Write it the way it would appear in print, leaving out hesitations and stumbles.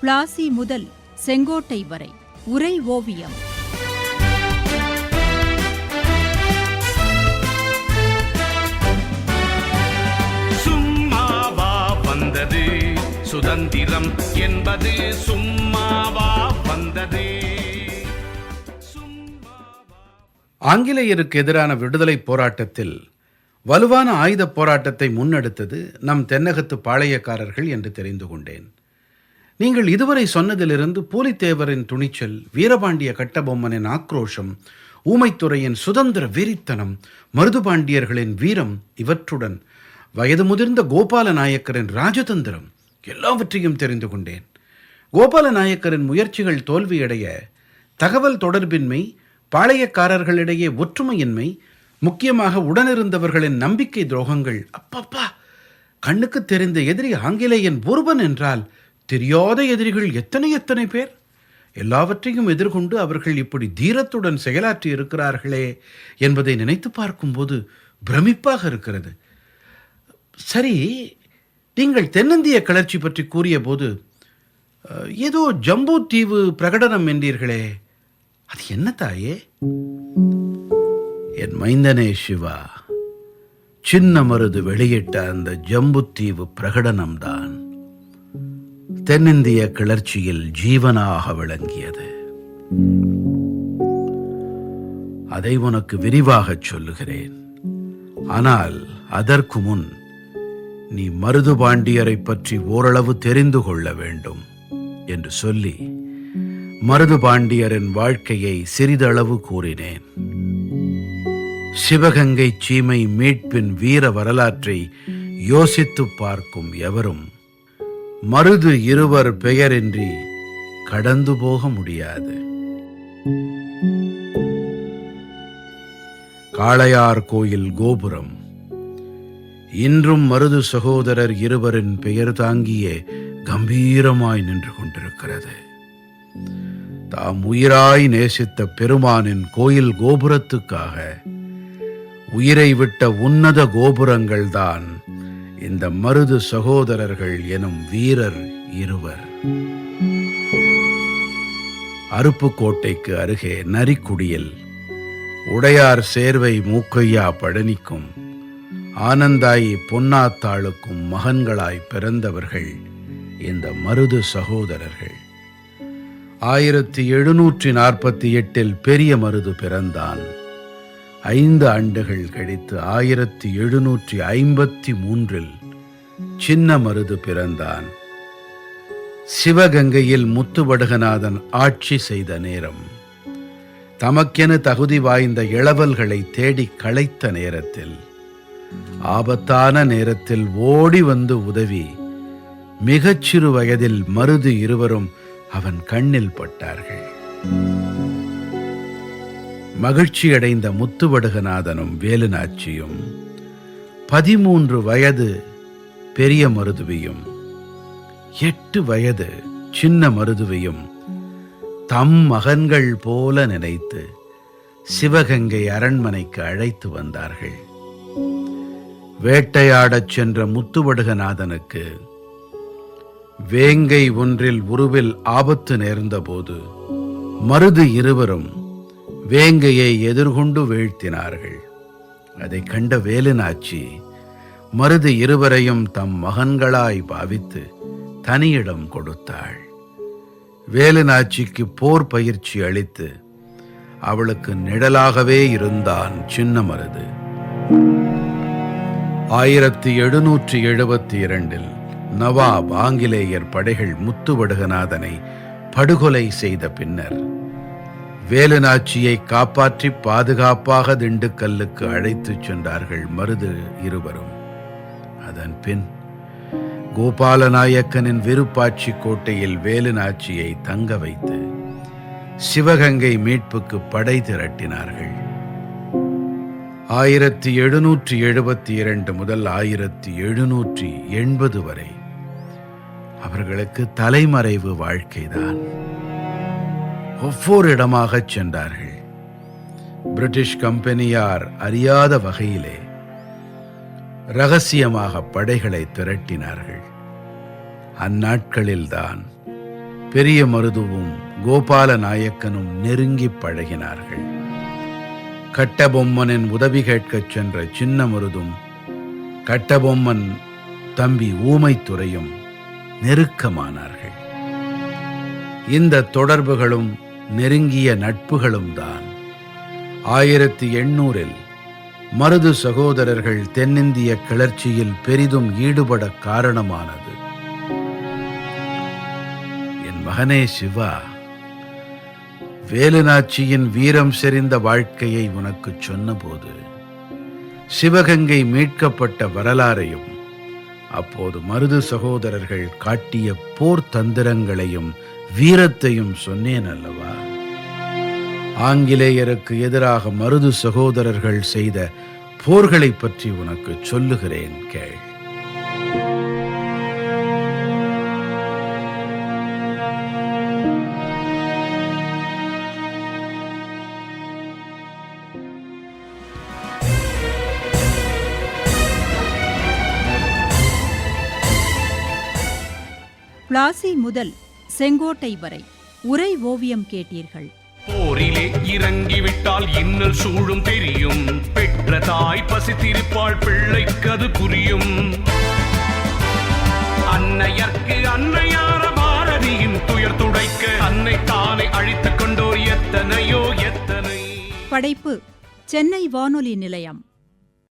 பிளாசி முதல் செங்கோட்டை வரை உரை ஓவியம். சும்மாவா வந்தது சுதந்திரம் என்பது, சும்மாவா வந்தது. ஆங்கிலேயருக்கு எதிரான விடுதலை போராட்டத்தில் வலுவான ஆயுத போராட்டத்தை முன்னெடுத்தது நம் தென்னகத்து பாளையக்காரர்கள் என்று தெரிந்து கொண்டேன். நீங்கள் இதுவரை சொன்னதிலிருந்து பூலித்தேவரின் துணிச்சல், வீரபாண்டிய கட்டபொம்மனின் ஆக்ரோஷம், ஊமைத்துறையின் சுதந்திர வெறித்தனம், மருதுபாண்டியர்களின் வீரம், இவற்றுடன் வயது முதிர்ந்த கோபால நாயக்கரின் ராஜதந்திரம் எல்லாவற்றையும் தெரிந்து கொண்டேன். கோபால நாயக்கரின் முயற்சிகள் தோல்வியடைய தகவல் தொடர்பின்மை, பாளையக்காரர்களிடையே ஒற்றுமையின்மை, முக்கியமாக உடனிருந்தவர்களின் நம்பிக்கை துரோகங்கள். அப்பப்பா, கண்ணுக்கு தெரிந்த எதிரி ஆங்கிலேயன் ஒருவன் என்றால் தெரியாத எதிரிகள் எத்தனை எத்தனை பேர்! எல்லாவற்றையும் எதிர்கொண்டு அவர்கள் இப்படி தீரத்துடன் செயலாற்றி இருக்கிறார்களே என்பதை நினைத்து பார்க்கும்போது பிரமிப்பாக இருக்கிறது. சரி, நீங்கள் தென்னிந்திய கிளர்ச்சி பற்றி கூறிய போது ஏதோ ஜம்பூ தீவு பிரகடனம் என்றீர்களே, அது என்ன தாயே? என் மைந்தனே சிவா, சின்ன மருது வெளியிட்ட அந்த ஜம்புத்தீவு பிரகடனம்தான் தென்னிந்திய கிளர்ச்சியில் ஜீவனாக விளங்கியது. அதை உனக்கு விரிவாகச் சொல்லுகிறேன். ஆனால் அதற்கு முன் நீ மருதுபாண்டியரை பற்றி ஓரளவு தெரிந்து கொள்ள வேண்டும் என்று சொல்லி மருதுபாண்டியரின் வாழ்க்கையை சிறிதளவு கூறினேன். சிவகங்கை சீமை மீட்பின் வீர வரலாற்றை யோசித்து பார்க்கும் எவரும் மருது இருவர் பெயரின்றி கடந்து போக முடியாது. காளையார் கோயில் கோபுரம் இன்றும் மருது சகோதரர் இருவரின் பெயர் தாங்கியே கம்பீரமாய் நின்று கொண்டிருக்கிறது. தாம் உயிராய் நேசித்த பெருமானின் கோயில் கோபுரத்துக்காக உயிரை விட்ட உன்னத கோபுரங்கள் தான் இந்த மருது சகோதரர்கள் எனும் வீரர் இருவர். அருப்புக்கோட்டைக்கு அருகே நரிக்குடியில் உடையார் சேர்வை மூக்கையா பழனிக்கும் ஆனந்தாயி பொன்னாத்தாளுக்கும் மகன்களாய் பிறந்தவர்கள் இந்த மருது சகோதரர்கள். 1748 பெரிய மருது பிறந்தான். 5 ஆண்டுகள் கழித்து 1753 சின்ன மருது பிறந்தான். சிவகங்கையில் முத்துவடுகநாதன் ஆட்சி செய்த நேரம், தமக்கென தகுதி வாய்ந்த இளவல்களை தேடி களைத்த நேரத்தில், ஆபத்தான நேரத்தில் ஓடி வந்து உதவி மிகச்சிறு வயதில் மருது இருவரும் அவன் கண்ணில் பட்டார்கள். மகிழ்ச்சியடைந்த முத்துவடுகநாதனும் வேலுநாச்சியும் 13 வயது பெரிய மருதுவையும் 8 வயது சின்ன மருதுவையும் தம் மகன்கள் போல நினைத்து சிவகங்கை அரண்மனைக்கு அழைத்து வந்தார்கள். வேட்டையாடச் சென்ற முத்துவடுகநாதனுக்கு வேங்கை ஒன்றில் உருவில் ஆபத்து நேர்ந்தபோது மருது இருவரும் வேங்கையை எதிர்கொண்டு வீழ்த்தினார்கள். அதை கண்ட வேலுநாச்சி மருது இருவரையும் தம் மகன்களாய் பாவித்து தனியிடம் கொடுத்தாள். வேலுநாச்சிக்கு போர் பயிற்சி அளித்து அவளுக்கு நிழலாகவே இருந்தான் சின்ன மருது. 1772 நவாப் ஆங்கிலேயர் படைகள் முத்துவடுகநாதனை படுகொலை செய்த பின்னர் வேலுநாச்சியை காப்பாற்றி பாதுகாப்பாக திண்டுக்கல்லுக்கு அழைத்துச் சென்றார்கள் மருது இருவரும். அதன் பின் கோபால நாயக்கனின் விருப்பாட்சி கோட்டையில் வேலுநாச்சியை தங்க வைத்து சிவகங்கை மீட்புக்கு படை திரட்டினார்கள். 1772 முதல் 1780 வரை அவர்களுக்கு தலைமறைவு வாழ்க்கைதான். ஒவ்வொரு இடமாகச் சென்றார்கள். பிரிட்டிஷ் கம்பெனியார் அறியாத வகையிலே ரகசியமாக படைகளை திரட்டினார்கள். அந்நாட்களில்தான் பெரிய மருதுவும் கோபால நாயக்கனும் நெருங்கிப் பழகினார்கள். கட்டபொம்மனின் உதவி கேட்கச் சென்ற சின்ன மருதும் கட்டபொம்மன் தம்பி ஊமைத்துரையும் நெருக்கமானார்கள். இந்த தொடர்புகளும் நெருங்கிய நட்புகளும் தான் 1800 மருது சகோதரர்கள் தென்னிந்திய கிளர்ச்சியில் பெரிதும் ஈடுபட காரணமானது. என் மகனே சிவா, வேலுநாச்சியின் வீரம் செறிந்த வாழ்க்கையை உனக்கு சொன்னபோது சிவகங்கை மீட்கப்பட்ட வரலாறையும் அப்போது மருது சகோதரர்கள் காட்டிய போர் தந்திரங்களையும் வீரத்தையும் சொன்னேன் அல்லவா? ஆங்கிலேயருக்கு எதிராக மருது சகோதரர்கள் செய்த போர்களை பற்றி உனக்கு சொல்லுகிறேன், கேள். பிளாசி முதல் செங்கோட்டை வரை உரை ஓவியம் கேட்டீர்கள். போரிலே இறங்கிவிட்டால் இன்னல் சூழும் தெரியும். பெற்ற தாய் பசித்திருப்பாள், பிள்ளைக்கது புரியும். அன்னையர்க்கு அன்னையார பாரதியின் துயர் துடைக்க அன்னை தானே அழித்துக் கொண்டோர் எத்தனையோ எத்தனை. படைப்பு சென்னை வானொலி நிலையம்.